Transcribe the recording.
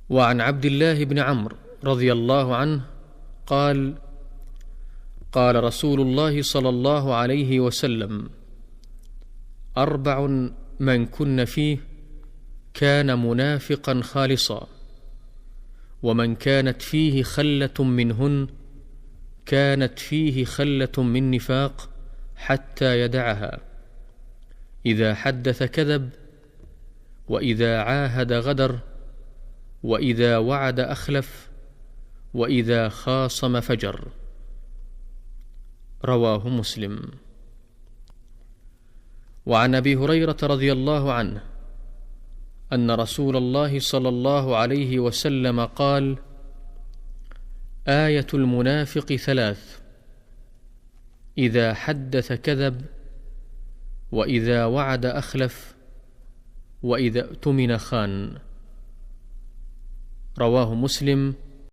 وعن عبد الله بن عمرو رضي الله عنه قال: قال رسول الله صلى الله عليه وسلم: 4 من كن فيه كان منافقا خالصا، ومن كانت فيه خلة منهن كانت فيه خلة من نفاق حتى يدعها: إذا حدث كذب، وإذا عاهد غدر، وإذا وعد أخلف، وإذا خاصم فجر. رواه مسلم. وعن أبي هريرة رضي الله عنه أن رسول الله صلى الله عليه وسلم قال: آية المنافق 3: إذا حدث كذب، وإذا وعد أخلف، وإذا اؤتمن خان. رواه مسلم